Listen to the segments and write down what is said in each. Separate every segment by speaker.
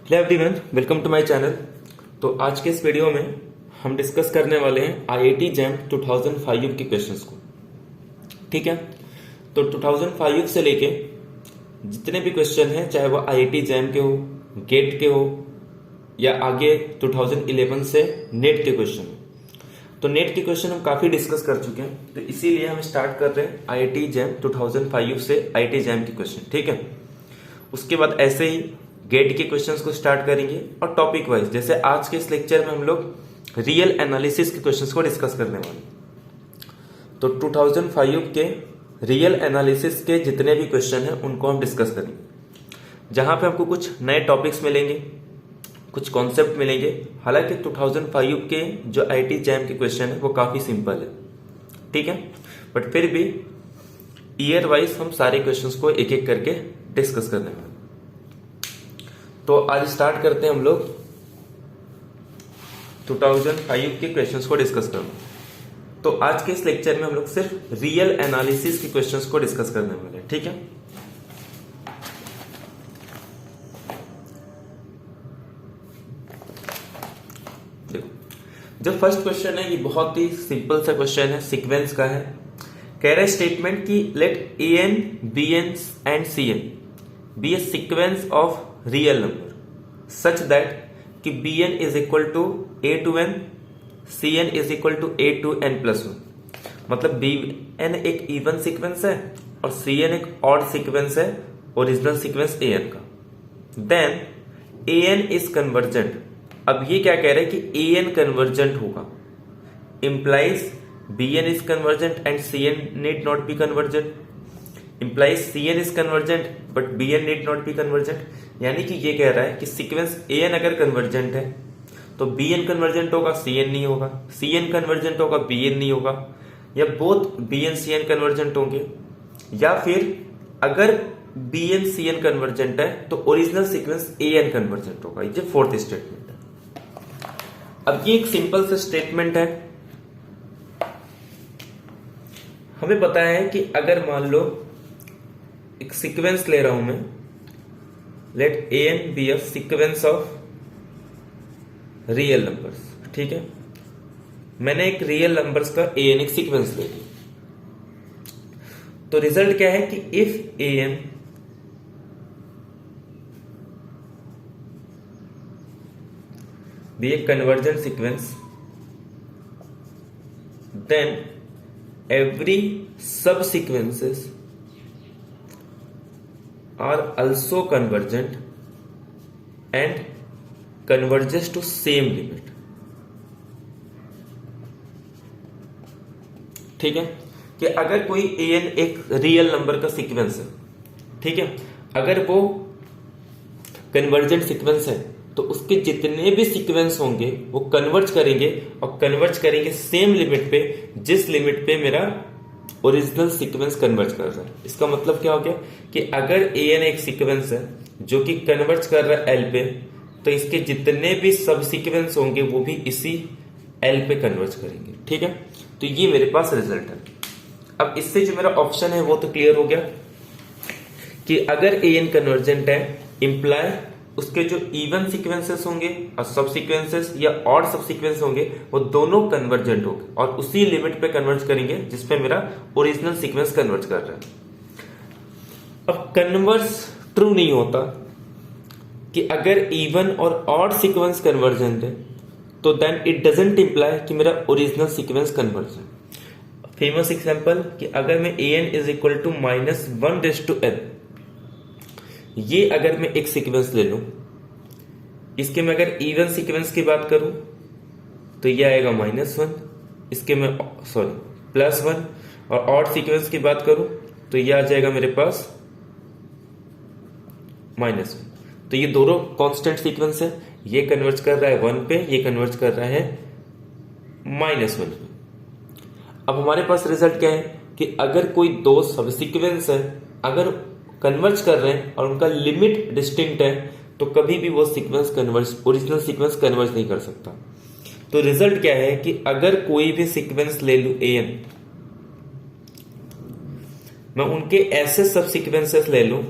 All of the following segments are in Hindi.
Speaker 1: Hello everyone, welcome to my channel. तो आज के इस वीडियो में हम डिस्कस करने वाले हैं आईआईटी जैम 2005 के क्वेश्चंस को। ठीक है, तो 2005 से लेके जितने भी क्वेश्चन हैं, चाहे वो आईआईटी जैम के हो, गेट के हो या आगे 2011 से नेट के क्वेश्चन हो, तो नेट के क्वेश्चन हम काफी डिस्कस कर चुके हैं। तो इसीलिए हम स्टार्ट कर रहे हैं आईआईटी जैम 2005 से आईआईटी जैम के क्वेश्चन। ठीक है, उसके बाद ऐसे ही गेट के क्वेश्चंस को स्टार्ट करेंगे और टॉपिक वाइज, जैसे आज के इस लेक्चर में हम लोग रियल एनालिसिस के क्वेश्चंस को डिस्कस करने वाले हैं। तो 2005 के रियल एनालिसिस के जितने भी क्वेश्चन हैं उनको हम डिस्कस करेंगे, जहां पे आपको कुछ नए टॉपिक्स मिलेंगे, कुछ कॉन्सेप्ट मिलेंगे। हालांकि 2005 के जो आईआईटी जैम के क्वेश्चन है वो काफी सिंपल है, ठीक है, बट फिर भी ईयर वाइज हम सारे क्वेश्चंस को एक एक करके डिस्कस करने वाले। तो आज स्टार्ट करते हैं हम लोग 2005 के क्वेश्चंस को डिस्कस करना। तो आज के इस लेक्चर में हम लोग सिर्फ रियल एनालिसिस के क्वेश्चंस को डिस्कस करने वाले हैं, ठीक है। देखो, जो फर्स्ट क्वेश्चन है ये बहुत ही सिंपल सा क्वेश्चन है, सीक्वेंस का है। कह रहा है स्टेटमेंट की let a n b n and c n be a sequence of real number such that कि b n is equal to a two n, c n is equal to a two n plus one. मतलब बी एन एक इवन सीक्वेंस है और सी एन एक ऑड सीक्वेंस है, ओरिजिनल सीक्वेंस ए एन का। Then a n is convergent. अब ये क्या कह रहे हैं कि ए एन कन्वर्जेंट होगा, implies b n is convergent and c n need not be convergent, implies Cn is convergent but Bn need not be convergent। यानी कि ये कह रहा है कि सीक्वेंस An अगर कन्वर्जेंट है तो Bn कन्वर्जेंट होगा, Cn नहीं होगा, Cn कन्वर्जेंट होगा, Bn नहीं होगा, या बोथ Bn Cn कन्वर्जेंट होंगे, या फिर अगर Bn Cn कन्वर्जेंट है तो ओरिजिनल सीक्वेंस An कन्वर्जेंट होगा। ये फोर्थ स्टेटमेंट है। अब ये एक सिंपल सा स्टेटमेंट है। हमें पता है कि अगर मान लो एक सीक्वेंस ले रहा हूं मैं, let a n be a sequence of real numbers, ठीक है। मैंने एक रियल नंबर्स का ए एन एक सीक्वेंस ले लिया, तो रिजल्ट क्या है कि if a n be a convergent sequence then every subsequences are also convergent and converges to same limit। ठीक है, कि अगर कोई an एक रियल नंबर का सीक्वेंस है, ठीक है, अगर वो कन्वर्जेंट सीक्वेंस है तो उसके जितने भी सीक्वेंस होंगे वो कन्वर्ज करेंगे, और कन्वर्ज करेंगे सेम लिमिट पे जिस लिमिट पे मेरा ओरिजिनल सीक्वेंस कन्वर्ज कर रहा है। इसका मतलब क्या हो गया कि अगर ए एन एक सीक्वेंस है जो कि कन्वर्ज कर रहा है एल पे, तो इसके जितने भी सब सीक्वेंस होंगे वो भी इसी एल पे कन्वर्ज करेंगे, ठीक है। तो ये मेरे पास रिजल्ट है। अब इससे जो मेरा ऑप्शन है वो तो क्लियर हो गया कि अगर ए एन कन्वर्जेंट है, इंप्लाय उसके जो इवन सीक्वेंसेस होंगे और सब सीक्वेंसेस या ऑड सब सीक्वेंस होंगे वो दोनों कन्वर्जेंट होंगे और उसी लिमिट पे कन्वर्ज करेंगे जिसपे मेरा ओरिजिनल सीक्वेंस कन्वर्ज कर रहा है। अब कन्वर्स ट्रू नहीं होता कि अगर इवन और ऑड सीक्वेंस कन्वर्जेंट है तो देन इट डजंट इंप्लाई कि मेरा ओरिजिनल सीक्वेंस कन्वर्ज है। फेमस एग्जांपल कि अगर मैं a n is equal to -1/n, ये अगर मैं एक सीक्वेंस ले लूं, इसके मैं अगर इवन सीक्वेंस की बात करूं तो ये आएगा -1, इसके मैं +1, और ऑड सीक्वेंस की बात करूं तो ये आ जाएगा मेरे पास -1। तो ये दोनों कांस्टेंट सीक्वेंस है, ये कन्वर्ज कर रहा है 1 पे, ये कन्वर्ज कर रहा है -1 पे। अब हमारे पास रिजल्ट क्या है कि अगर कोई दो सब सीक्वेंस है अगर कन्वर्ज कर रहे हैं और उनका लिमिट डिस्टिंक्ट है तो कभी भी वो sequence converge, original sequence converge नहीं कर सकता। तो रिजल्ट क्या है कि अगर कोई भी सीक्वेंस ले लूं ए एन, मैं उनके ऐसे सब सीक्वेंसेस ले लूं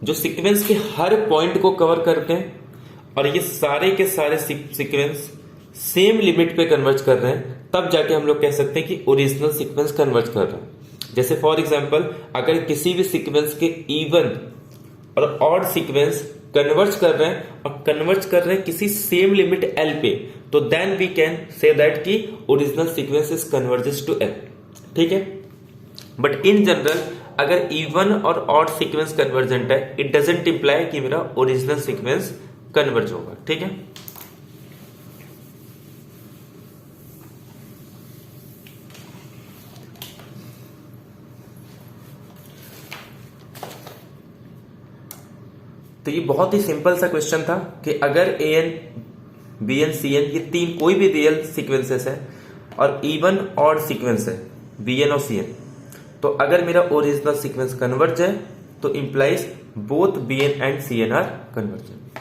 Speaker 1: जो सीक्वेंस के हर पॉइंट को कवर करते हैं और ये सारे के सारे सीक्वेंस सेम लिमिट पे कन्वर्ज कर रहे हैं, तब जाके हम लोग कह सकते हैं कि ओरिजिनल सीक्वेंस कन्वर्ज कर रहा है। जैसे फॉर एग्जांपल अगर किसी भी सीक्वेंस के इवन और ऑड सीक्वेंस कन्वर्ज कर रहे हैं और कन्वर्ज कर रहे हैं किसी सेम लिमिट एल पे, तो then we can say that कि original sequence is converges to l. ठीक है, बट इन जनरल अगर इवन और ऑड सीक्वेंस कन्वर्जेंट है, इट डजंट इंप्लाई कि मेरा ओरिजिनल सीक्वेंस कन्वर्ज होगा। ठीक है, तो ये बहुत ही सिंपल सा क्वेश्चन था कि अगर a n b n c n ये तीन कोई भी रियल सीक्वेंसेस है और इवन ऑड सीक्वेंस है बी एन और सी एन, तो अगर मेरा ओरिजिनल सीक्वेंस कन्वर्ज है तो implies both b n and c n are convergent.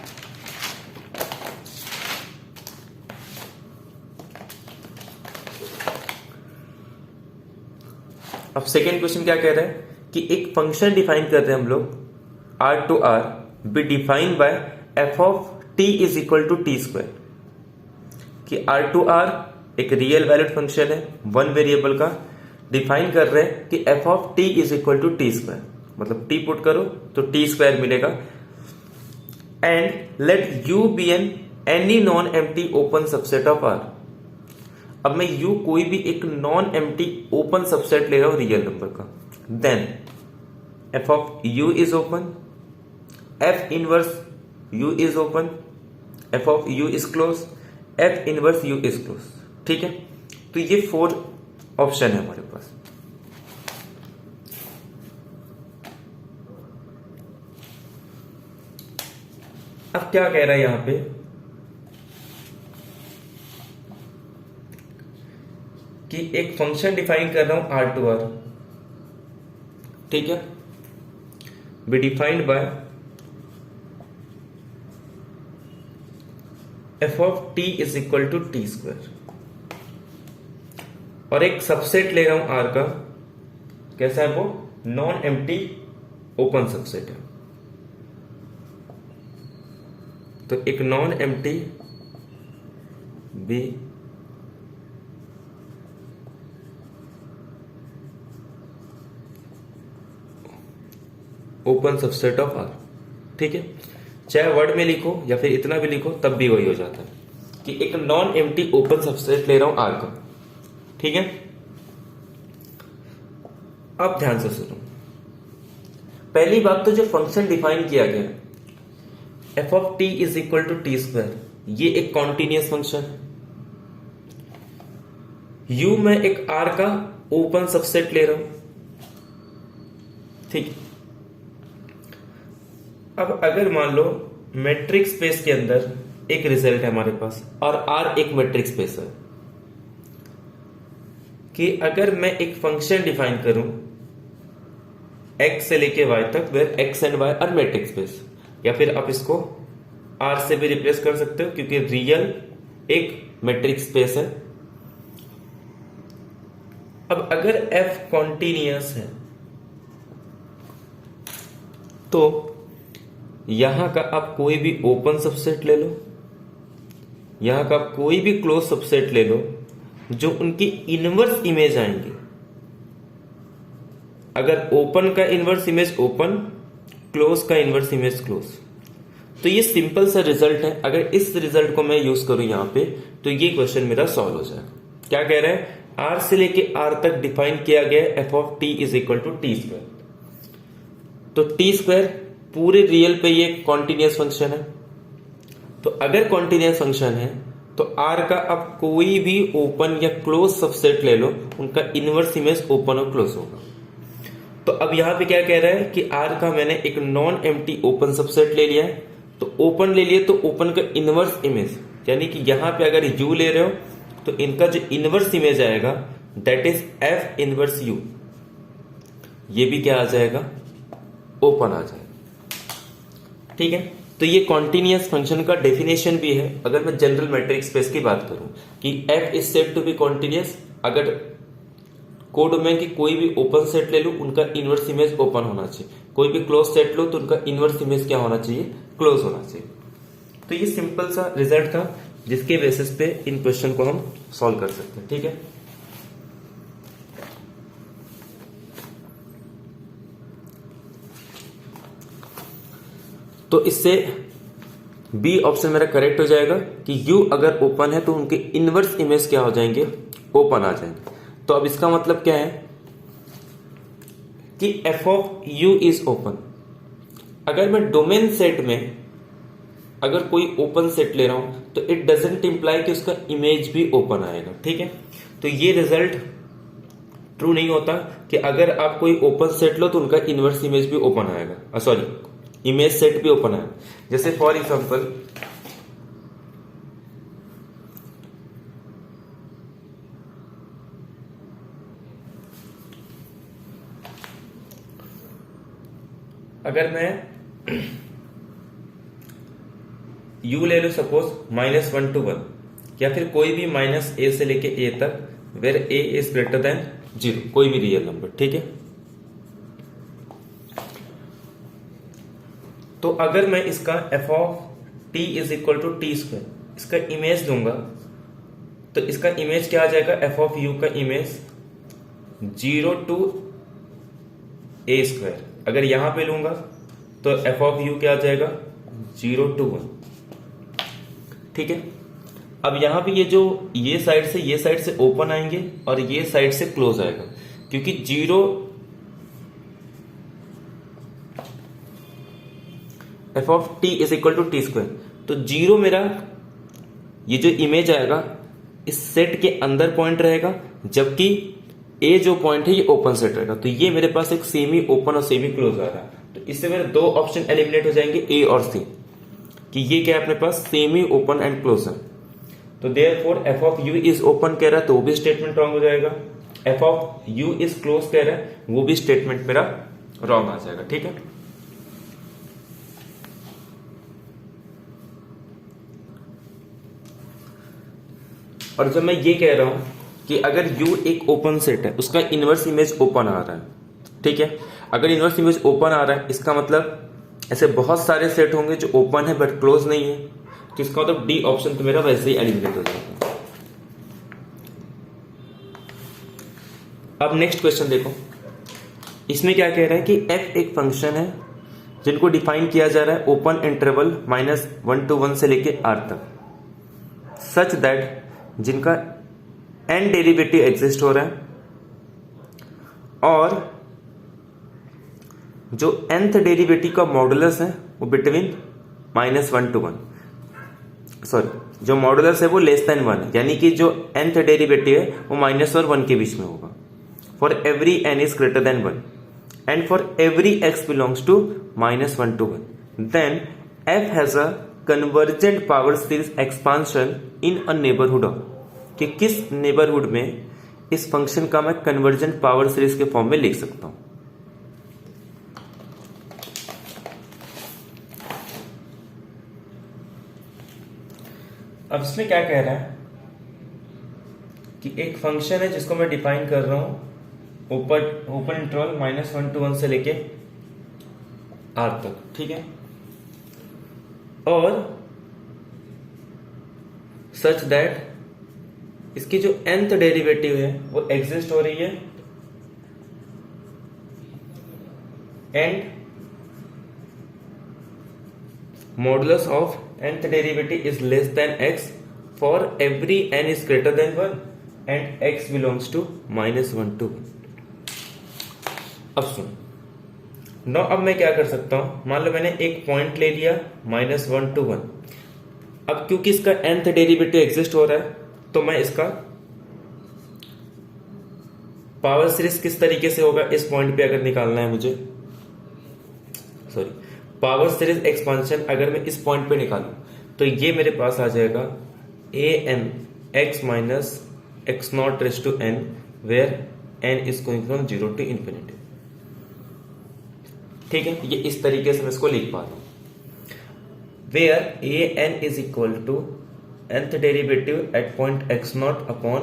Speaker 1: अब सेकेंड क्वेश्चन क्या कह रहा है कि एक फंक्शन डिफाइन कर रहे हैं हम लोग R to R be defined by f of t is equal to t square, कि आर टू आर एक रियल वैलिड फंक्शन है वन वेरिएबल का, डिफाइन कर रहे हैं कि F of t is equal to t square, मतलब टी पुट करो तो टी स्क्वायर मिलेगा, and let U be an any non empty open subset of R. अब मैं यू कोई भी एक नॉन एम्प्टी ओपन सबसेट ले रहा हूं रियल नंबर का, then f of U is open, f inverse U is open, f of U is close, f inverse U is close. ठीक है, तो ये 4 ऑप्शन है हमारे पास। अब क्या कह रहा है यहां पे कि एक फंक्शन डिफाइन कर रहा हूं आर टू आर, ठीक है, be defined by f of t is equal to t square, और एक सबसेट ले रहा हूं आर का, कैसा है वो, नॉन एम्प्टी ओपन सबसेट है, तो एक non empty b open subset of R. ठीक है, चाहे वर्ड में लिखो या फिर इतना भी लिखो तब भी वही हो जाता है कि एक नॉन एम्प्टी ओपन सबसेट ले रहा हूं आर का। ठीक है, अब ध्यान से सुनो, पहली बात तो जो फंक्शन डिफाइन किया गया f of t is equal to t square, ये एक कॉन्टिन्यूअस फंक्शन है। यू में एक आर का ओपन सबसेट ले रहा हूं, ठीक। अब अगर मान लो मैट्रिक्स स्पेस के अंदर एक रिजल्ट है हमारे पास और आर एक मैट्रिक्स स्पेस है, कि अगर मैं एक फंक्शन डिफाइन करूं x से लेके y तक where x and y are matrix space, या फिर आप इसको r से भी रिप्लेस कर सकते हो क्योंकि रियल एक मैट्रिक्स स्पेस है। अब अगर f कॉन्टिन्यूअस है तो यहां का आप कोई भी ओपन सबसेट ले लो, यहां का आप कोई भी क्लोज सबसेट ले लो, जो उनकी इनवर्स इमेज आएंगे। अगर ओपन का इनवर्स इमेज ओपन, क्लोज का इनवर्स इमेज क्लोज, तो ये सिंपल सा रिजल्ट है। अगर इस रिजल्ट को मैं यूज करूं यहां पे तो ये क्वेश्चन मेरा सॉल्व हो जाएगा। क्या कह रहे हैं, आर से लेके आर तक डिफाइन किया गया f of t is equal to t square, तो टी स्क्वायर पूरे रियल पे ये कॉन्टिन्यूअस फंक्शन है। तो अगर कॉन्टिन्यूअस फंक्शन है तो आर का आप कोई भी ओपन या क्लोज सबसेट ले लो, उनका इनवर्स इमेज ओपन और क्लोज होगा। तो अब यहां पे क्या कह रहा है कि आर का मैंने एक नॉन एम्प्टी ओपन सबसेट ले लिया है, तो ओपन ले लिए तो ओपन का इनवर्स इमेज, यानी कि यहां पे अगर यू ले रहे हो तो इनका जो इनवर्स इमेज आएगा that is F inverse you, ये भी क्या आ जाएगा, ओपन आ जाएगा। ठीक है, तो ये कॉन्टिन्यूअस फंक्शन का डेफिनेशन भी है। अगर मैं जनरल मैट्रिक्स स्पेस की बात करूं कि f is said to be continuous, अगर कोड डोमेन की कोई भी ओपन सेट ले लो, उनका इनवर्स इमेज ओपन होना चाहिए। कोई भी क्लोज सेट लो तो उनका इनवर्स इमेज क्या होना चाहिए, क्लोज होना चाहिए। तो ये सिंपल सा रिजल्ट था जिसके बेसिस पे इन क्वेश्चन को हम सॉल्व कर सकते हैं। ठीक है, तो इससे बी ऑप्शन मेरा करेक्ट हो जाएगा कि यू अगर ओपन है तो उनके इनवर्स इमेज क्या हो जाएंगे, ओपन आ जाएंगे। तो अब इसका मतलब क्या है कि F of U is open. अगर मैं डोमेन सेट में अगर कोई ओपन सेट ले रहा हूं तो इट डजेंट इंप्लाई कि उसका इमेज भी ओपन आएगा। ठीक है, तो ये रिजल्ट ट्रू नहीं होता कि अगर आप कोई ओपन सेट लो तो उनका इनवर्स इमेज भी ओपन आएगा, सॉरी इमेज सेट भी ओपन आएगा। जैसे फॉर एग्जांपल अगर मैं u ले लो सपोज -1 to 1 या फिर कोई भी -a से लेके a तक where a is greater than 0, कोई भी रियल नंबर। ठीक है, तो अगर मैं इसका f of t is equal to t square इसका इमेज लूंगा तो इसका इमेज क्या आ जाएगा, f ऑफ u का इमेज 0 to a स्क्वायर। अगर यहां पे लूंगा तो f ऑफ u क्या आ जाएगा, 0 to 1। ठीक है, अब यहां पे ये साइड से ओपन आएंगे और ये साइड से क्लोज आएगा, क्योंकि 0 f of t is equal to t square. तो 0 मेरा ये जो इमेज आएगा इस सेट के अंदर पॉइंट रहेगा, जबकि a जो पॉइंट है ये ओपन सेट रहेगा। तो ये मेरे पास एक सेमी ओपन और सेमी क्लोज आ रहा है। तो इससे मेरे दो ऑप्शन एलिमिनेट हो जाएंगे, a और c, कि ये क्या है अपने पास सेमी ओपन एंड क्लोज है। तो therefore f of u is open कह रहा है तो वो भी स्टेटमेंट रॉन्ग हो जाएगा, f of u is close कह रहा है वो भी स्टेटमेंट मेरा रॉन्ग आ जाएगा। ठीक है, और जब मैं ये कह रहा हूं कि अगर u एक ओपन सेट है उसका इनवर्स इमेज ओपन आ रहा है, ठीक है, अगर इनवर्स इमेज ओपन आ रहा है इसका मतलब ऐसे बहुत सारे सेट होंगे जो ओपन है बट क्लोज नहीं है, तो इसका मतलब डी ऑप्शन तो मेरा वैसे ही एलिमिनेट हो जाएगा। अब नेक्स्ट क्वेश्चन देखो, इसमें क्या कह रहा है कि f एक फंक्शन है जिनको डिफाइन किया जा रहा है ओपन इंटरवल -1 to 1 से लेके r तक, सच दैट जिनका n डेरिवेटिव एग्जिस्ट हो रहा है और जो nth डेरिवेटिव का मॉडुलस है वो बिटवीन -1 to 1, सॉरी जो मॉडुलस है वो लेस देन 1, यानी कि जो nth डेरिवेटिव है वो -1 और 1 के बीच में होगा। For every n is greater than 1 and for every x belongs to -1 to 1, then f has a convergent power series expansion in a neighbourhood of, कि किस नेबरहुड में इस फंक्शन का मैं कन्वर्जेंट पावर सीरीज के फॉर्म में लिख सकता हूं। अब इसमें क्या कह रहा है कि एक फंक्शन है जिसको मैं डिफाइन कर रहा हूं ओपन इंटरवल -1 to 1 से लेके r तक, ठीक है, और सच दैट इसकी जो nth डेरिवेटिव है वो एग्जिस्ट हो रही है and modulus of nth derivative is less than x for every n is greater than 1 and x belongs to -1 to 1। अब सुन नो, अब मैं क्या कर सकता हूं, मान लो मैंने एक पॉइंट ले लिया -1 to 1। अब क्योंकि इसका nth डेरिवेटिव एग्जिस्ट हो रहा है तो मैं इसका पावर सीरीज किस तरीके से होगा, इस पॉइंट पे अगर निकालना है मुझे, सॉरी पावर सीरीज एक्सपांशन अगर मैं इस पॉइंट पे निकालूं तो ये मेरे पास आ जाएगा an x minus x naught raise to n where n is going from 0 to infinity। ठीक है, ये इस तरीके से मैं इसको लिख पा रहा हूं, where an is equal to nth derivative at point x naught upon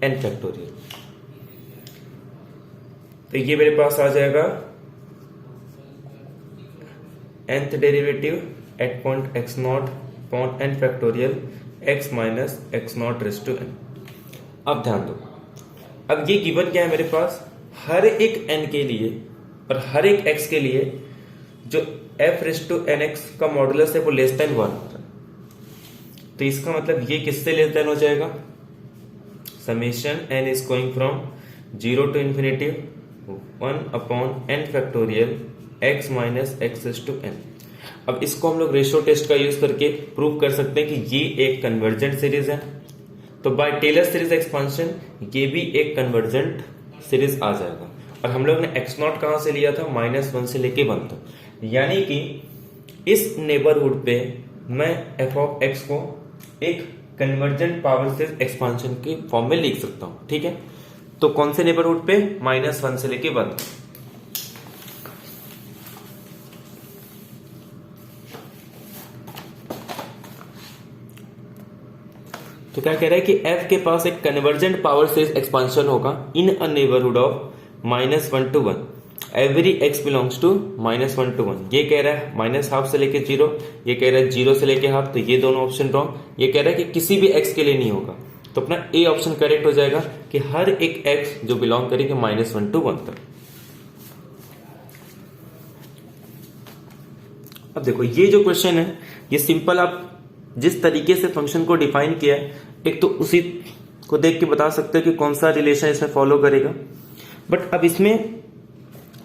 Speaker 1: n factorial. तो ये मेरे पास आ जाएगा nth derivative at point x naught upon n factorial x minus x naught raise to n। अब ध्यान दो, अब ये गिवन क्या है मेरे पास, हर एक n के लिए और हर एक x के लिए जो f रेस टू nx का मॉडुलस है वो लेस देन 1 होता है। तो इसका मतलब ये किससे लेस देन हो जाएगा, summation n is going from 0 to infinity 1 upon n factorial x minus x raise to n। अब इसको हम लोग रेशियो टेस्ट का यूज करके प्रूव कर सकते हैं कि ये एक कन्वर्जेंट सीरीज है। तो बाय टेलर सीरीज एक्सपांशन ये भी एक कन्वर्जेंट सीरीज आ जाएगा। और हम लोग ने x नॉट कहां से लिया था, -1 से लेके 1 तक, यानी कि इस नेबरहुड पे मैं f ऑफ x को एक कन्वर्जेंट पावर सीरीज एक्सपांशन के फॉर्म में लिख सकता हूं। ठीक है, तो कौन से नेबरहुड पे, -1 से लेके 1 तक। तो क्या कह रहा है कि f के पास एक कन्वर्जेंट पावर सीरीज एक्सपांशन होगा in a neighbourhood of -1 to 1, every x belongs to -1 to 1। ये कह रहा है -12 से लेके 0, ये कह रहा है 0 से लेके हाफ, तो ये दोनों ऑप्शन रॉन्ग। ये कह रहा है कि किसी भी x के लिए नहीं होगा, तो अपना ए ऑप्शन करेक्ट हो जाएगा कि हर एक x जो बिलोंग करेगा -1 to 1 तक। अब देखो ये जो क्वेश्चन है ये सिंपल, आप जिस तरीके से फंक्शन को डिफाइन किया है, एक तो उसी को देख के बता सकते हैं कि कौन सा रिलेशन इसमें फॉलो करेगा। बट अब इसमें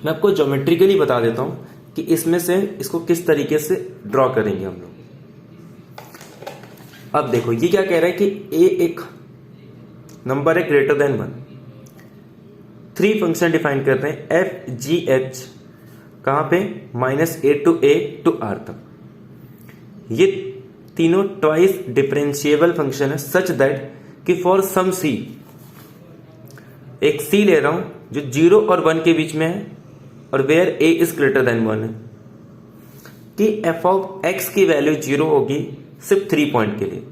Speaker 1: मैं आपको ज्योमेट्रिकली बता देता हूं कि इसमें से इसको किस तरीके से ड्रॉ करेंगे हम लोग। अब देखो ये क्या कह रहा है कि a एक नंबर है ग्रेटर देन 1, 3 फंक्शन डिफाइन करते हैं f g h, कहां पे, -a to a to r तक। ये तीनों ट्वाइस डिफरेंशिएबल फंक्शन है सच दैट कि फॉर सम c, एक c ले रहा हूं जो 0 और 1 के बीच में है और where a is greater than 1 है, कि f ऑफ x की वैल्यू 0 होगी सिर्फ 3 पॉइंट के लिए,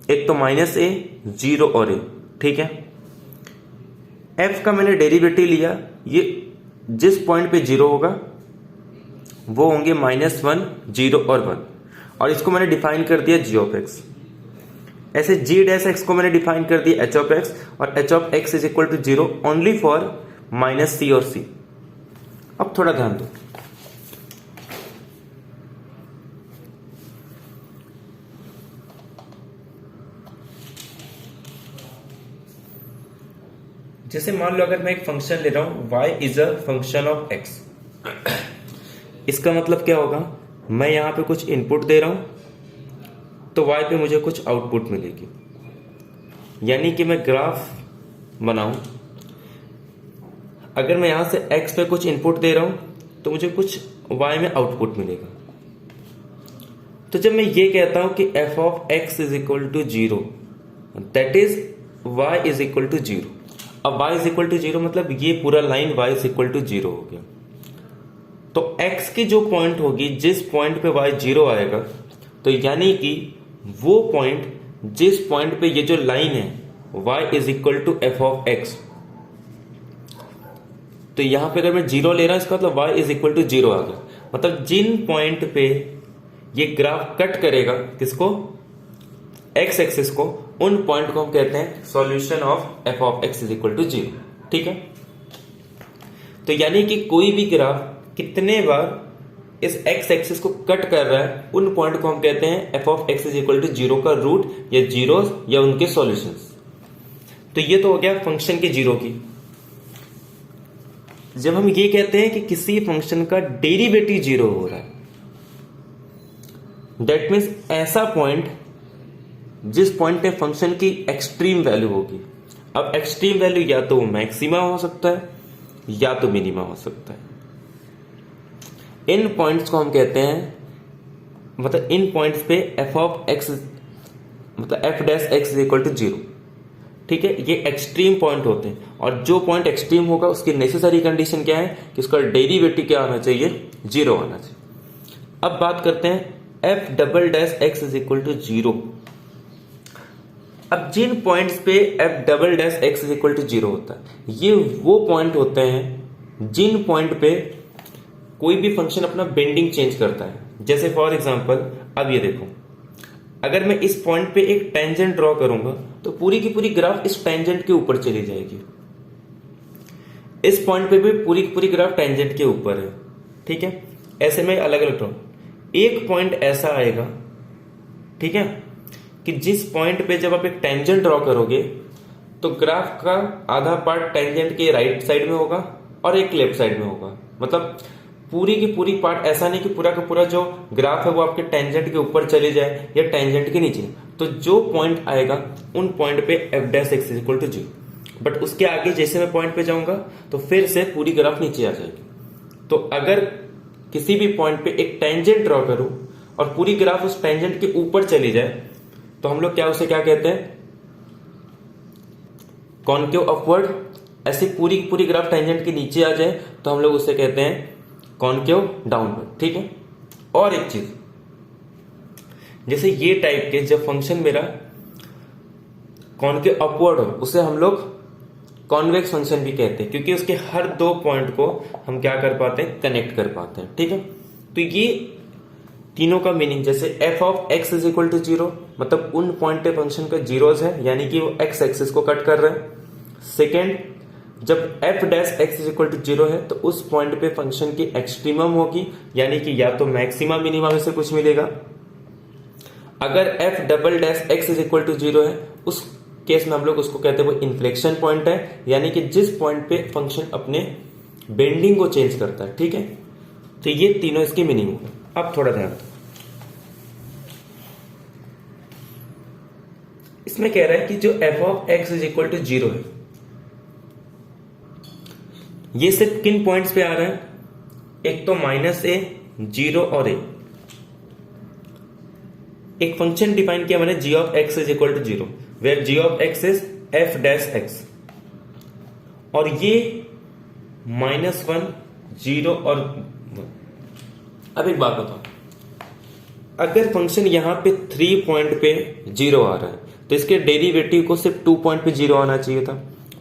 Speaker 1: एक तो -a, 0 और a। ठीक है, f का मैंने डेरिवेटिव लिया, ये जिस पॉइंट पे 0 होगा वो होंगे -1, 0 और 1, और इसको मैंने डिफाइन कर दिया g ऑफ x। ऐसे g डैश x को मैंने डिफाइन कर दिया h ऑफ x, और h of x is equal to 0 only for -c और c। अब थोड़ा ध्यान दो, जैसे मान लो अगर मैं एक फंक्शन ले रहा हूं y is a function of x, इसका मतलब क्या होगा, मैं यहां पे कुछ इनपुट दे रहा हूं तो y पे मुझे कुछ आउटपुट मिलेगी। यानी कि मैं ग्राफ बनाऊं, अगर मैं यहां से x पे कुछ इनपुट दे रहा हूं तो मुझे कुछ y में आउटपुट मिलेगा। तो जब मैं ये कहता हूं कि f of x is equal to 0, that is y is equal to 0। अब y इज इक्वल टू 0 मतलब ये पूरा line y is equal to 0 हो गया। तो x की जो पॉइंट होगी, जिस पॉइंट पे y 0 आएगा, तो यानी कि वो पॉइंट, जिस पॉइंट पे ये जो लाइन है y is equal to f of x, तो यहां पे अगर मैं 0 ले रहा हूं इसका मतलब y इज इक्वल टू 0 आ गया। मतलब जिन पॉइंट पे ये ग्राफ कट करेगा किसको, x एक्सिस को, उन पॉइंट को हम कहते हैं solution of f of x is equal to 0। ठीक है, तो यानी कि कोई भी ग्राफ कितने बार इस x एक्सिस को कट कर रहा है, उन पॉइंट को हम कहते हैं f of x is equal to 0 का रूट या जीरोस या उनके सॉल्यूशंस। तो ये तो हो गया फंक्शन के जीरो की। जब हम ये कहते हैं कि किसी फंक्शन का डेरिवेटिव 0 हो रहा है, दैट मीन्स ऐसा पॉइंट जिस पॉइंट पे फंक्शन की एक्सट्रीम वैल्यू होगी। अब एक्सट्रीम वैल्यू या तो मैक्सिमा हो सकता है या तो मिनिमा हो सकता है। इन पॉइंट्स को हम कहते हैं, मतलब इन पॉइंट्स पे f ऑफ x मतलब f dash x is equal to 0। ठीक है, ये एक्सट्रीम पॉइंट होते हैं, और जो पॉइंट एक्सट्रीम होगा उसकी नेसेसरी कंडीशन क्या है कि उसका डेरिवेटिव क्या होना चाहिए, 0 होना चाहिए। अब बात करते हैं f double dash x is equal to 0। अब जिन पॉइंट्स पे f double dash x is equal to 0 होता है, ये वो पॉइंट होते हैं जिन पॉइंट पे कोई भी फंक्शन अपना बेंडिंग चेंज करता है, जैसे फॉर एग्जांपल अब ये देखो, अगर मैं इस पॉइंट पे एक टेंजेंट ड्रॉ करूंगा तो पूरी की पूरी ग्राफ इस टेंजेंट के ऊपर चली जाएगी। इस पॉइंट पे भी पूरी की पूरी ग्राफ टेंजेंट के ऊपर है, ठीक है। ऐसे में अलग अलग ड्रॉ, एक पॉइंट ऐसा आएगा, ठीक है, कि जिस पॉइंट पे जब आप एक टेंजेंट ड्रॉ करोगे तो ग्राफ का आधा पार्ट टेंजेंट के राइट साइड में होगा और एक लेफ्ट साइड में होगा। मतलब पूरी की पूरी पार्ट, ऐसा नहीं कि पूरा का पूरा जो ग्राफ है वो आपके टेंजेंट के ऊपर चले जाए या टेंजेंट के नीचे। तो जो पॉइंट आएगा उन पॉइंट पे f dash x equal to 0, but उसके आगे जैसे मैं पॉइंट पे जाऊंगा तो फिर से पूरी ग्राफ नीचे आ जाएगी। तो अगर किसी भी पॉइंट पे एक टेंजेंट ड्रॉ करूं और पूरी ग्राफ उस टेंजेंट के ऊपर चली जाए तो हम लोग उसे क्या कहते हैं, कॉनकेव अपवर्ड। ऐसे पूरी पूरी ग्राफ टेंजेंट के नीचे आ जाए तो हम लोग उसे कहते हैं कॉनकेव डाउनवर्ड, ठीक है। और एक चीज, जैसे ये टाइप के जब फंक्शन मेरा कॉनकेव अपवर्ड हो उसे हम लोग कॉन्वेक्स फंक्शन भी कहते हैं, क्योंकि उसके हर दो पॉइंट को हम क्या कर पाते हैं, कनेक्ट कर पाते हैं, ठीक है। तो ये तीनों का मीनिंग, जैसे f of x is equal to 0, मतलब उन पॉइंट पे फंक्शन का जीरोस है, यानी कि वो x एक्सिस को कट कर रहा है। सेकेंड, जब f dash x is equal to 0 है तो उस पॉइंट पे फंक्शन की एक्सट्रीमम होगी, यानी कि या तो मैक्सिमम मिनिमम में से कुछ मिलेगा। अगर f double dash x is equal to 0 है उस केस में हम लोग उसको कहते हैं वो इन्फ्लेक्शन पॉइंट है, यानी कि जिस पॉइंट पे फंक्शन अपने बेंडिंग को चेंज करता है, ठीक है। तो ये तीनों इसकी मीनिंग होगा। अब थोड़ा ध्यान दो, इसमें कह रहा है कि जो f of x is equal to 0 है ये सिर्फ किन पॉइंट्स पे आ रहा है, एक तो -a, 0 और a। एक फंक्शन डिफाइन किया मैंने g of x is equal to 0, where g of x is f dash x, और ये -1, 0 और 1। अब एक बात बताओ, अगर फंक्शन यहां पे 3 पॉइंट पे 0 आ रहा है तो इसके डेरिवेटिव को सिर्फ 2 पॉइंट पे 0 आना चाहिए था,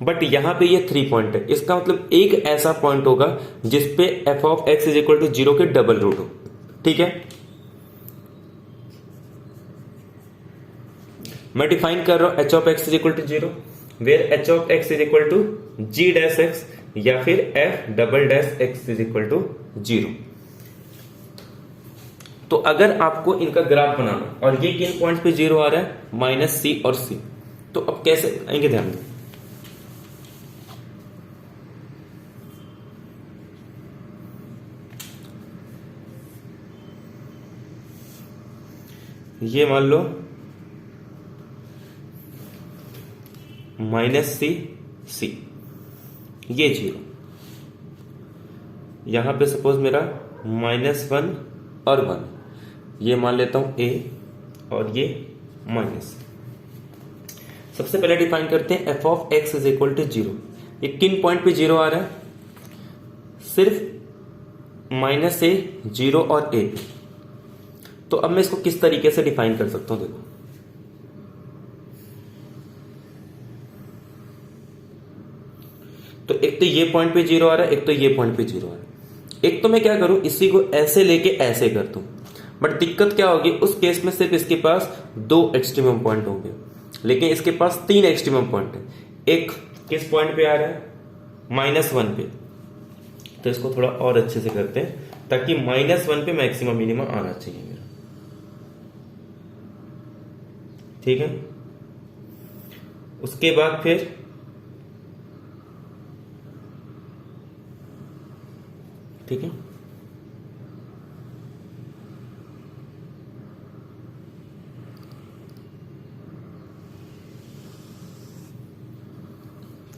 Speaker 1: बट यहां पे ये 3 पॉइंट है। इसका मतलब एक ऐसा पॉइंट होगा जिसपे f of x is equal to 0 के डबल रूट हो, ठीक है। मैं डिफाइन कर रहा हूं h of x is equal to 0, where h of x is equal to g dash x या फिर f double dash x is equal to 0। तो अगर आपको इनका ग्राफ बनाना और ये किन पॉइंट पे 0 आ रहा है, -c और c, तो अब कैसे बनाएंगे, ध्यान दो। ये मान लो -c, ये 0, यहां पे सपोज मेरा -1 और 1, ये मान लेता हूं a और ये माइनस। सबसे पहले डिफाइन करते हैं f of x is equal to 0। ये किन पॉइंट पे 0 आ रहा है, सिर्फ -a, 0 और a पे। तो अब मैं इसको किस तरीके से डिफाइन कर सकता हूं, देखो। तो एक तो ये पॉइंट पे 0 आ रहा है, एक तो ये पॉइंट पे 0 आ रहा है। एक तो मैं क्या करूं, इसी को ऐसे लेके ऐसे कर दूं, बट दिक्कत क्या होगी, उस केस में सिर्फ इसके पास 2 एक्सट्रीमम पॉइंट होंगे, लेकिन इसके पास 3 एक्सट्रीमम पॉइंट है। एक किस पॉइंट पे आ रहा है, -1 पे। तो इसको थोड़ा और अच्छे से करते हैं ताकि -1 पे मैक्सिमम मिनिमम आना चाहिए मेरा, ठीक है। उसके बाद फिर ठीक है,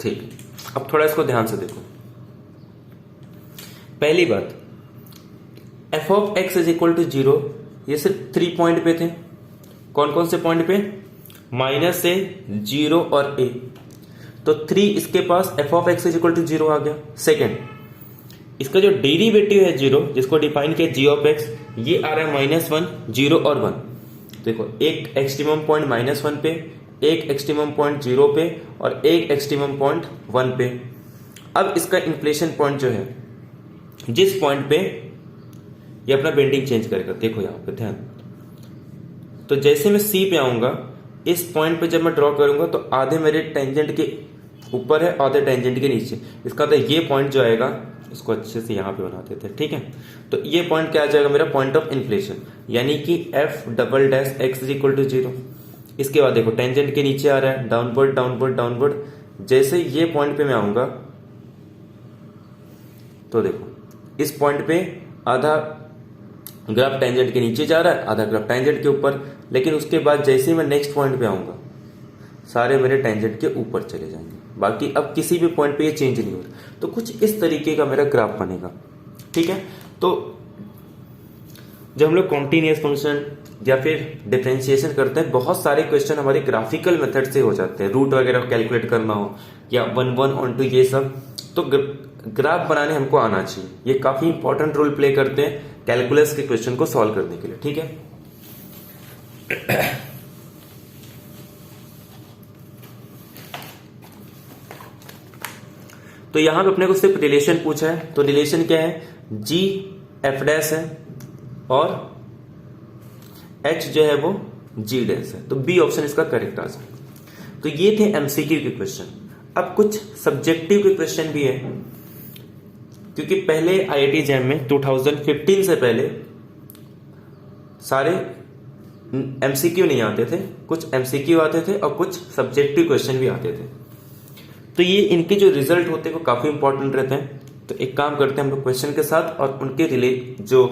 Speaker 1: ठीक। अब थोड़ा इसको ध्यान से देखो। पहली बात, f of x is equal to 0, ये सिर्फ 3 पॉइंट पे थे। कौन कौन से पॉइंट पे, -a, 0 और a। तो 3 इसके पास f of x is equal to 0 आ गया। सेकेंड, इसका जो डेरिवेटिव है 0, जिसको डिफाइन किया g ऑफ x, ये आ रहा है -1, 0 और 1। देखो, एक एक्सट्रीमम पॉइंट -1 पे, एक एक्सट्रीमम पॉइंट 0 पे और एक एक्सट्रीमम पॉइंट 1 पे। अब इसका इन्फ्लेशन पॉइंट जो है, जिस पॉइंट पे ये अपना बेंडिंग चेंज करेगा, देखो यहां पे ध्यान, तो जैसे मैं सी पे आऊंगा, इस पॉइंट पे जब मैं ड्रॉ करूंगा तो आधे मेरे टेंजेंट के ऊपर है, आधे टेंजेंट के नीचे। इसका तो ये पॉइंट जो आएगा, इसको अच्छे से यहां पे बना देते हैं, ठीक है। तो ये पॉइंट क्या आ जाएगा मेरा, पॉइंट ऑफ इन्फ्लेशन, यानी कि f double dash x is equal to 0। इसके बाद देखो टेंजेंट के नीचे आ रहा है, डाउनवर्ड डाउनवर्ड डाउनवर्ड। जैसे ये पॉइंट पे मैं आऊंगा तो देखो इस पॉइंट पे आधा ग्राफ टेंजेंट के नीचे जा रहा है, आधा ग्राफ टेंजेंट के ऊपर। लेकिन उसके बाद जैसे ही मैं नेक्स्ट पॉइंट पे आऊंगा, सारे मेरे टेंजेंट के ऊपर चले जाएंगे। बाकी अब किसी भी पॉइंट पे ये चेंज नहीं होता। तो कुछ इस तरीके का मेरा ग्राफ बनेगा, ठीक है। तो जब हम लोग कॉन्टिन्यूअस फंक्शन या फिर डिफरेंशिएशन करते हैं, बहुत सारे क्वेश्चन हमारे ग्राफिकल मेथड से हो जाते हैं, रूट वगैरह कैलकुलेट करना हो या 1 1 ऑन टू ये सब, तो ग्राफ बनाने हमको आना चाहिए। ये काफी इंपॉर्टेंट रोल प्ले करते हैं कैलकुलस के क्वेश्चन को सॉल्व करने के लिए, ठीक है। तो यहां पे अपने को सिर्फ रिलेशन पूछा है, तो रिलेशन क्या है, जी एफ डैश है और एच जो है वो जी डैश है। तो बी ऑप्शन इसका करेक्ट आ जाए। तो ये थे एमसीक्यू के क्वेश्चन। अब कुछ सब्जेक्टिव के क्वेश्चन भी है, क्योंकि पहले आईआईटी जैम में 2015 से पहले सारे एमसीक्यू नहीं आते थे, कुछ एमसीक्यू आते थे और कुछ सब्जेक्टिव क्वेश्चन भी आते थे। तो ये इनके जो रिजल्ट होते हैं वो काफी इंपॉर्टेंट रहते हैं। तो एक काम करते हैं हम लोग क्वेश्चन के साथ और उनके रिलेट जो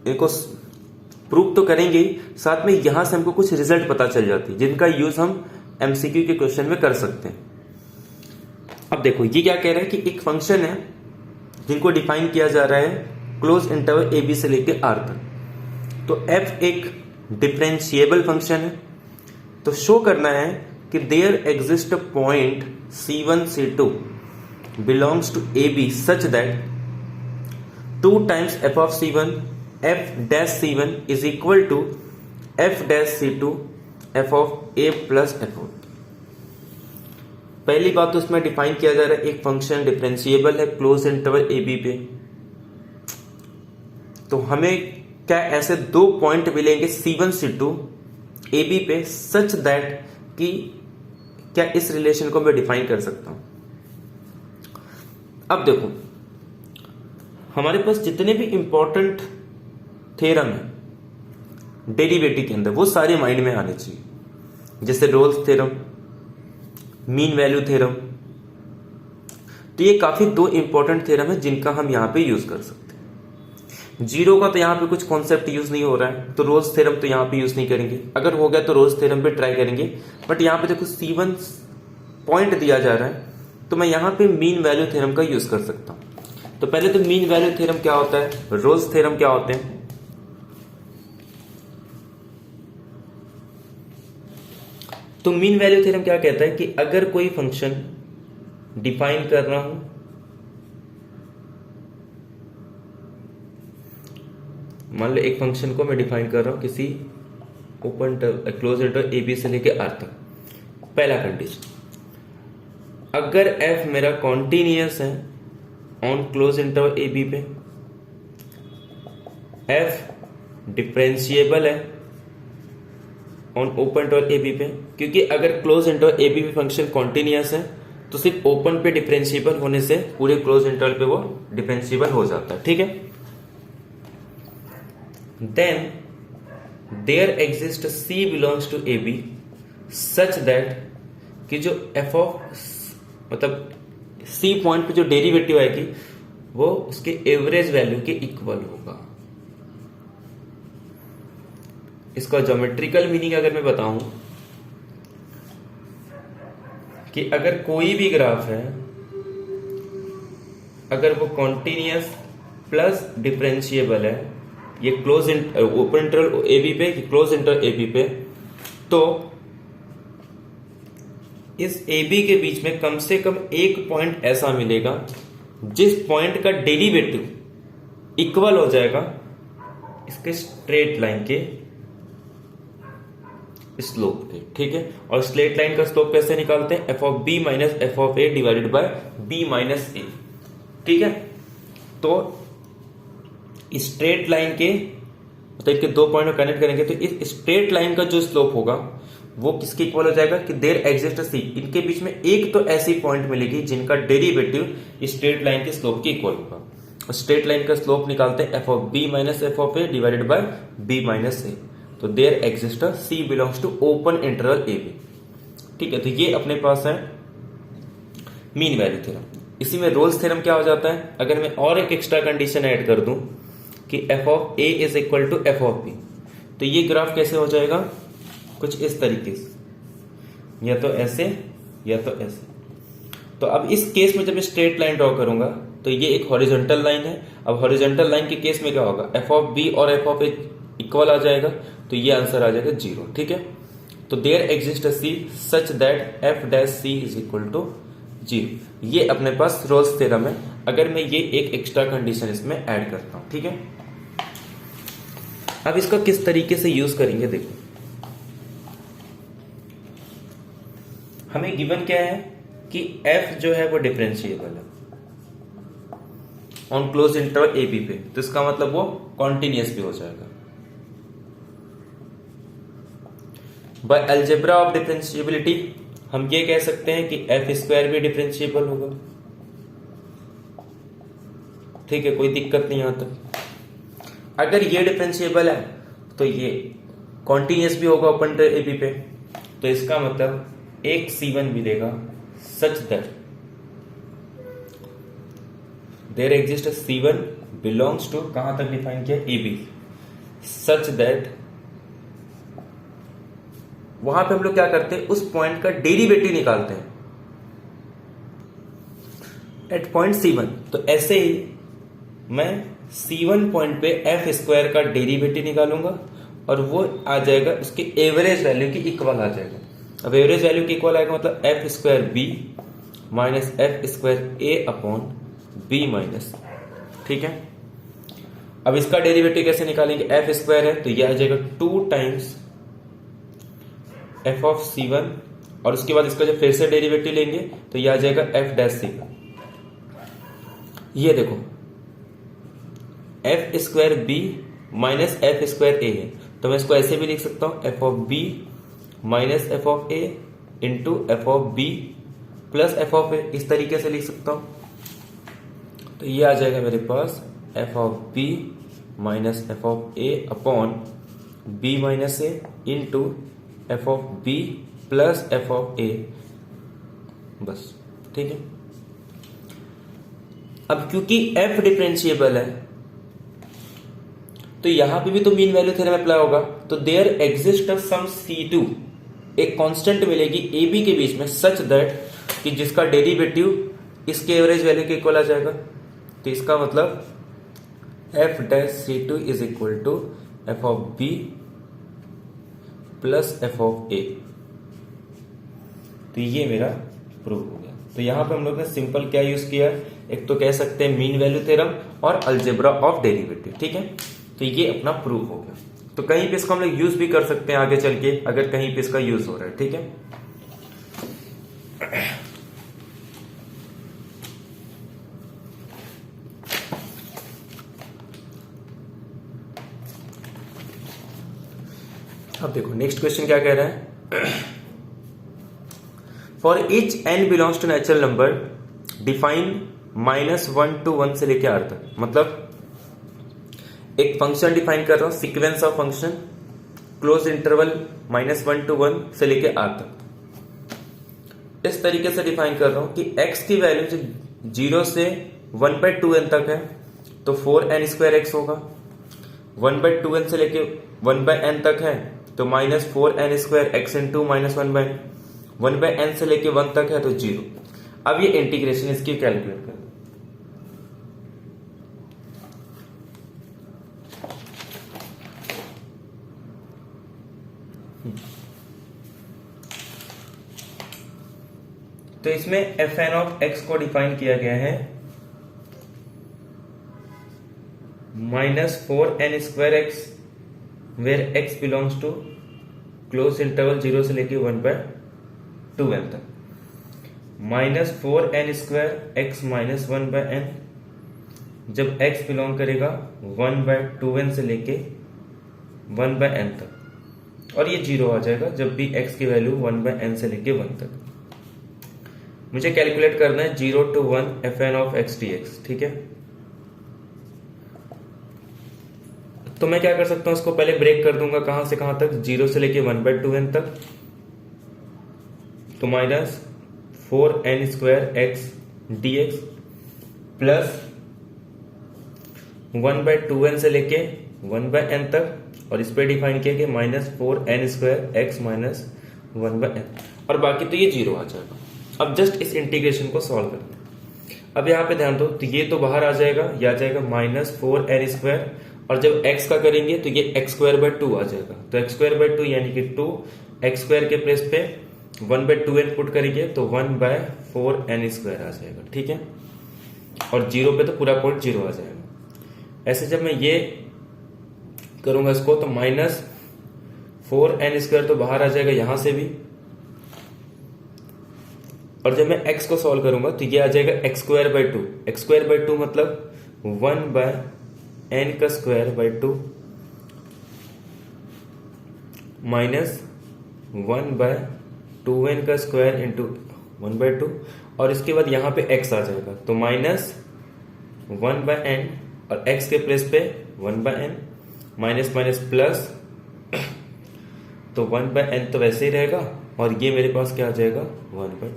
Speaker 1: इनको प्रूव तो करेंगे ही, साथ में यहां से हमको कुछ रिजल्ट पता चल जाती है जिनका यूज हम एमसीक्यू के क्वेश्चन में कर सकते हैं। अब देखो ये क्या कह रहा है कि एक फंक्शन है जिनको डिफाइन किया जा रहा है क्लोज इंटरवल ए बी से लेकर आर तक। तो एफ एक डिफरेंशिएबल फंक्शन है। तो शो करना है कि there exist a point C1 C2 belongs to A B such that 2 times f of C1 f dash C1 is equal to f dash C2 f of a plus f of। पहली बात तो इसमें डिफाइन किया जा रहा है एक फंक्शन डिफरेंशिएबल है क्लोज इंटरवल ए बी पे। तो हमें क्या ऐसे 2 पॉइंट मिलेंगे C1 C2 ए बी पे सच दैट कि क्या इस रिलेशन को मैं डिफाइन कर सकता हूं। अब देखो हमारे पास जितने भी इंपॉर्टेंट थ्योरम है डेरिवेटिव के अंदर वो सारे माइंड में आने चाहिए, जैसे Rolle's theorem, mean value theorem. तो ये काफी 2 इंपॉर्टेंट थ्योरम है जिनका हम यहां पे यूज कर सकते हैं। जीरो का तो यहां पे कुछ कॉन्सेप्ट यूज नहीं हो रहा है, तो रोल्स थ्योरम तो यहां पे यूज नहीं करेंगे। अगर हो गया तो रोल्स थ्योरम पे ट्राई करेंगे। बट यहां पे देखो C1 पॉइंट दिया जा रहा है, तो मैं यहां पे मीन वैल्यू थ्योरम का यूज कर सकता हूं। तो पहले तो मीन वैल्यू थ्योरम क्या होता है, रोल्स थ्योरम क्या होते हैं। तो मीन वैल्यू थ्योरम क्या कहता है कि अगर कोई फंक्शन डिफाइन कर रहा हूं, मान लो एक फंक्शन को मैं डिफाइन कर रहा हूं किसी ओपन क्लोज इंटरवल ए बी से लेके आर तक। पहला कंडीशन, अगर एफ मेरा कॉन्टिन्यूअस है on close interval A B पे, एफ डिफरेंशिएबल है on open interval A B पे, क्योंकि अगर क्लोज इंटरवल ए बी पे फंक्शन कॉन्टिन्यूअस है तो सिर्फ ओपन पे डिफरेंशिएबल होने से पूरे क्लोज इंटरवल पे वो डिफरेंशिएबल हो जाता है, ठीक है। Then there exist C belongs to A B such that कि जो एफ ऑफ मतलब C पॉइंट पे जो डेरिवेटिव आएगी वो उसके एवरेज वैल्यू के इक्वल होगा। इसका ज्योमेट्रिकल मीनिंग अगर मैं बताऊं कि अगर कोई भी ग्राफ है, अगर वो कॉन्टिन्यूअस प्लस डिफरेंशिएबल है, ये क्लोज ओपन इंटरवल ए बी पे, क्लोज इंटरवल ए बी पे, तो इस ए बी के बीच में कम से कम एक पॉइंट ऐसा मिलेगा जिस पॉइंट का डेरिवेटिव इक्वल हो जाएगा इसके स्ट्रेट लाइन के स्लोप के, ठीक है। और स्ट्रेट लाइन का स्लोप कैसे निकालते हैं, f of b minus f of a divided by b minus a, ठीक है। तो स्ट्रेट लाइन के मतलब के दो पॉइंट को कनेक्ट करेंगे तो इस स्ट्रेट लाइन का जो स्लोप होगा वो किसके इक्वल हो जाएगा कि देयर एग्जिस्ट सी, इनके बीच में एक तो ऐसी पॉइंट मिलेगी जिनका डेरिवेटिव स्ट्रेट लाइन के स्लोप के इक्वल होगा। स्ट्रेट लाइन का स्लोप निकालते हैं f of b minus f of a divided by b minus a. तो there exist c belongs to open interval A b, ठीक है। तो ये अपने पास है मीन वैल्यू थ्योरम। इसी में रोल्स थ्योरम क्या हो जाता है, अगर मैं और एक एक्स्ट्रा कंडीशन ऐड कर दूं कि F of A is equal to F of B, तो ये ग्राफ कैसे हो जाएगा, कुछ इस तरीके से, या तो ऐसे या तो ऐसे। तो अब इस केस में जब स्ट्रेट लाइन ड्रॉ करूंगा तो ये एक हॉरिजॉन्टल लाइन है। अब हॉरिजॉन्टल लाइन के केस में क्या होगा, एफ ऑफ बी और एफ ऑफ ए इक्वल आ जाएगा, तो ये आंसर आ जाएगा 0, ठीक है। तो there exist C such that F dash C is equal to 0। ये अपने पास रोल्स थ्योरम है। अगर मैं ये एक एक्स्ट्रा कंडीशन इसमें ऐड करता हूं, ठीक है। अब इसका किस तरीके से यूज करेंगे, देखो हमें गिवन क्या है कि f जो है वो डिफरेंशिएबल है on close interval A B पे, तो इसका मतलब वो कॉन्टिन्यूअस भी हो जाएगा। बाय अलजेब्रा ऑफ डिफरेंशिएबिलिटी हम ये कह सकते हैं कि एफ स्क्वायर भी डिफरेंशिएबल होगा, ठीक है, कोई दिक्कत नहीं आता। अगर ये डिफरेंशिएबल है तो ये कॉन्टिन्यूअस भी होगा ओपन ए बी पे, तो इसका मतलब एक C1 मिलेगा such that there exist C1 belongs to, कहां तक डिफाइन किया, ए बी, सच दैट, वहां पे हम लोग क्या करते हैं, उस पॉइंट का डेरिवेटिव निकालते हैं एट पॉइंट C1। तो ऐसे ही मैं C1 पॉइंट पे एफ स्क्वायर का डेरिवेटिव निकालूंगा और वो आ जाएगा उसके एवरेज वैल्यू की इक्वल आ जाएगा। अब एवरेज वैल्यू की इक्वल आएगा मतलब f square b minus f square a upon b minus, ठीक है। अब इसका डेरिवेटिव कैसे निकालेंगे, एफ स्क्वायर है तो यह आ जाएगा 2 टाइम्स एफ ऑफ C1 और उसके बाद इसका जब फिर से डेरिवेटिव लेंगे तो यह आ जाएगा एफ डैश C1। ये देखो f square b minus f square a है, तो मैं इसको ऐसे भी लिख सकता हूं f of b minus f of a into f of b plus f of a, इस तरीके से लिख सकता हूं। तो ये आ जाएगा मेरे पास f of b minus f of a upon b minus a into f of b plus f of a, बस, ठीक है। अब क्योंकि एफ डिफरेंशिएबल है तो यहां पे भी तो मीन वैल्यू थ्योरम अप्लाई होगा। तो देयर एग्जिस्ट सम C2, एक कांस्टेंट मिलेगी ए बी के बीच में सच दैट कि जिसका डेरिवेटिव इसके एवरेज वैल्यू के इक्वल आ जाएगा। तो इसका मतलब f dash C2 is equal to F of b plus f of a. तो ये मेरा प्रूव हो गया। तो यहां पे हम लोग ने सिंपल क्या यूज किया, एक तो कह सकते हैं मीन वैल्यू थ्योरम और अलजेब्रा ऑफ डेरिवेटिव, ठीक है। तो ये अपना प्रूफ हो गया। तो कहीं पे इसको हम लोग यूज भी कर सकते हैं आगे चल के, अगर कहीं पे इसका यूज हो रहा है, ठीक है। अब देखो नेक्स्ट क्वेश्चन क्या कह रहा है, for each n belongs to natural number define -1 to 1 से लेकर r तक। मतलब एक फंक्शन डिफाइन कर रहा हूं, sequence of function close interval -1 to 1 से लेके r तक। इस तरीके से डिफाइन कर रहा हूं कि x की वैल्यू 0 से 1/2n तक है तो 4n² होगा, 1/2n से लेके 1/n तक है तो -4n² x into -1/n, 1/n से लेके 1 तक है तो 0। अब ये इंटीग्रेशन इसकी कैलकुलेट कर, तो इसमें fn ऑफ x को डिफाइन किया गया है -4n² x where x belongs to close interval 0 से लेके 1/2n तक, -4n² x माइनस 1/n, जब x बिलोंग करेगा 1/2n से लेके 1/n तक, और ये 0 आ जाएगा जब भी x की वैल्यू 1/n से लेके 1 तक। मुझे कैलकुलेट करना है 0 to 1 fn of x dx, ठीक है। तो मैं क्या कर सकता हूं, इसको पहले ब्रेक कर दूंगा, कहां से कहां तक, 0 से लेके 1/2n तक, तो -4n² x dx plus 1/2n से लेके 1/n तक, और इस पे डिफाइन किया कि -4n² x माइनस 1/n, और बाकी तो ये 0 आ जाएगा। अब जस्ट इस इंटीग्रेशन को सॉल्व करते हैं। अब यहाँ पे ध्यान दो, तो ये तो बाहर आ जाएगा, ये आ जाएगा -4n², और जब x का करेंगे तो ये x²/2 आ जाएगा, तो x²/2 यानी कि 2, x² के प्लेस पे 1/2n पुट करेंगे तो 1/4n² आ जाएगा, ठीक है। और 0 पे तो पूरा पॉइंट 0 आ जाएगा। ऐसे जब मैं ये करूंगा इसको, तो -4n² तो बाहर आ जाएगा यहां से भी, और जब मैं x को सॉल्व करूंगा तो ये आ जाएगा x²/2, x²/2 मतलब 1/n² माइनस 1/2n² इंटू 1/2, और इसके बाद यहां पे x आ जाएगा, तो -1/n, और x के प्लेस पे 1/n, माइनस माइनस प्लस, तो 1/n तो वैसे ही रहेगा, और ये मेरे पास क्या आ जाएगा 1/2।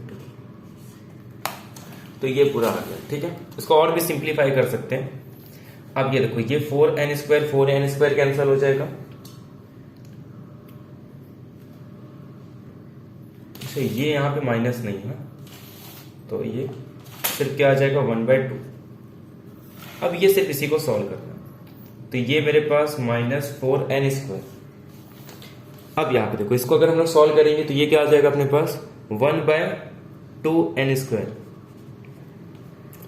Speaker 1: तो ये पूरा आ गया, ठीक है। इसको और भी सिंप्लीफाई कर सकते हैं। अब ये देखो, ये 4n² कैंसिल हो जाएगा, अच्छा ये यहां पे माइनस नहीं है, तो ये सिर्फ क्या आ जाएगा 1/2। अब ये सिर्फ इसी को सॉल्व करना है, तो ये मेरे पास -4n²। अब यहां पे देखो, इसको अगर हम लोग सॉल्व करेंगे तो ये क्या आ जाएगा अपने पास 1/2n²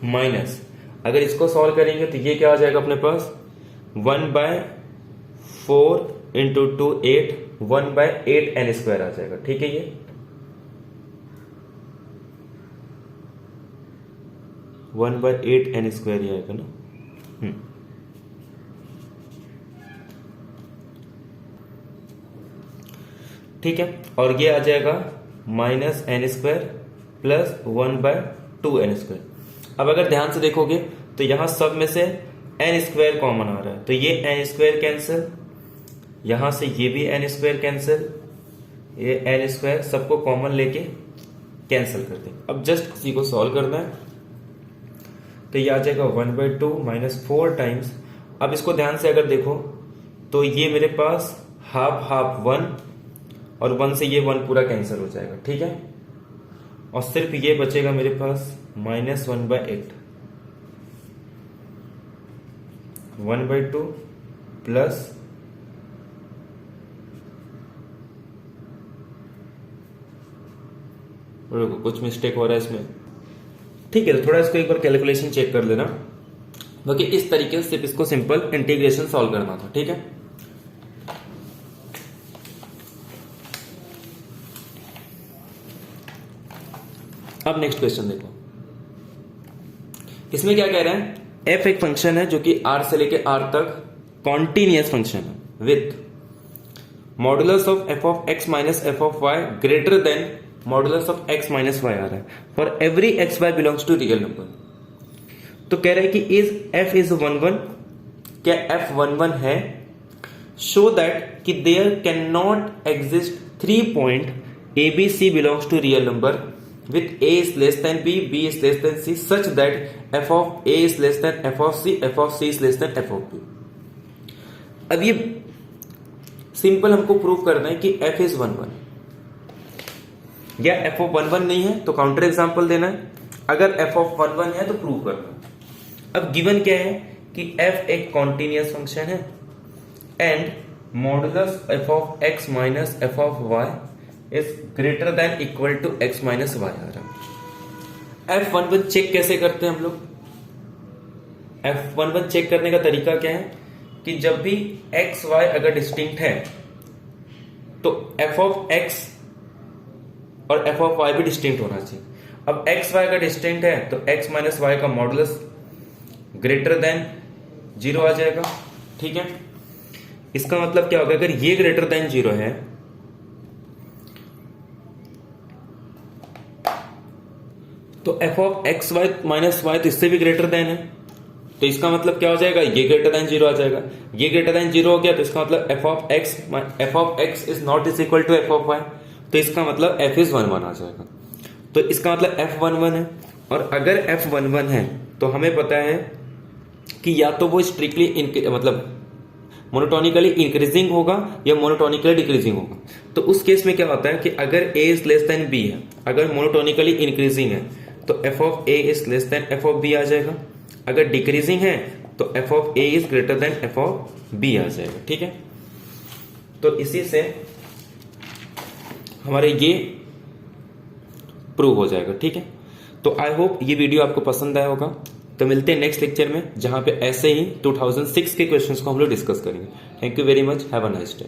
Speaker 1: माइनस, अगर इसको सॉल्व करेंगे तो ये क्या आ जाएगा अपने पास 1/4 इंटू 2 8, 1/8n² आ जाएगा, ठीक है। ये 1/8n² ही आएगा ना, ठीक है। और ये आ जाएगा -n² प्लस 1/2n²। अब अगर ध्यान से देखोगे तो यहां सब में से n² कॉमन आ रहा है, तो ये n² कैंसिल, यहां से ये भी n² कैंसिल, ये n² सबको कॉमन लेके कैंसिल कर दें। अब जस्ट इसी को सॉल्व करना है, तो ये आ जाएगा 1/2 माइनस 4 टाइम्स। अब इसको ध्यान से अगर देखो तो ये मेरे पास हाफ 1, और 1 से ये 1 पूरा कैंसिल हो जाएगा, ठीक है। और सिर्फ ये बचेगा मेरे पास -1/8, 1/2 प्लस कुछ मिस्टेक हो रहा है इसमें, ठीक है। तो थोड़ा इसको एक बार कैलकुलेशन चेक कर लेना, बाकी इस तरीके से सिर्फ इसको सिंपल इंटीग्रेशन सॉल्व करना था, ठीक है। अब नेक्स्ट क्वेश्चन देखो, इसमें क्या कह रहा है, f एक फंक्शन है जो कि r से लेके r तक कॉन्टिन्यूअस फंक्शन है with modulus of f of x minus f of y greater than modulus of x minus y आ रहा है for every x y belongs to real number. तो कह रहा है कि इज f इज 1/1, क्या f 1/1 है, शो दैट कि there cannot exist 3 point a b c belongs to real number with a is less than b, b is less than c, such that f of a is less than f of c is less than f of b। अब ये सिंपल हमको प्रूव करना है कि f is 1/1, या f of 1/1 नहीं है तो काउंटर एग्जांपल देना है, अगर f of 1/1 है तो प्रूव करना है। अब गिवन क्या है कि f एक कॉन्टिन्यूअस फंक्शन है and modulus f of x minus f of y is greater than equal to x minus y आ रहा है। F11 चेक कैसे करते हैं हम लोग, F11 चेक करने का तरीका क्या है कि जब भी x y अगर डिस्टिंक्ट है तो एफ ऑफ एक्स और एफ ऑफ वाई भी डिस्टिंक्ट होना चाहिए। अब एक्स वाई का डिस्टिंक्ट है तो एक्स माइनस वाई का मॉडुलस ग्रेटर देन 0 आ जाएगा। ठीक है, इसका मतलब क्या होगा, अगर ये ग्रेटर देन 0 है तो F of X Y minus Y तो इससे भी ग्रेटर देन है, तो इसका मतलब क्या हो जाएगा, ये ग्रेटर देन 0 आ जाएगा। ये ग्रेटर देन 0 हो गया तो इसका मतलब F of X is not is equal to F of Y, तो इसका मतलब एफ इज 1 1 आ जाएगा। तो इसका मतलब एफ 1 1 है, और अगर एफ 1 1 है तो हमें पता है कि या तो वो स्ट्रिक्टली मतलब मोनोटोनिकली इंक्रीजिंग होगा या मोनोटोनिकली डिक्रीजिंग होगा। तो उस केस में क्या होता है कि अगर a is less then b है, अगर मोनोटोनिकली इंक्रीजिंग है तो f of a is less then f of b आ जाएगा, अगर डिक्रीजिंग है तो f of a is greater then f of b आ जाएगा। ठीक है, तो इसी से हमारे ये प्रूव हो जाएगा। ठीक है, तो आई होप ये वीडियो आपको पसंद आया होगा। तो मिलते हैं नेक्स्ट लेक्चर में जहां पे ऐसे ही 2006 के क्वेश्चंस को हम लोग डिस्कस करेंगे। Thank you very much, have a nice day.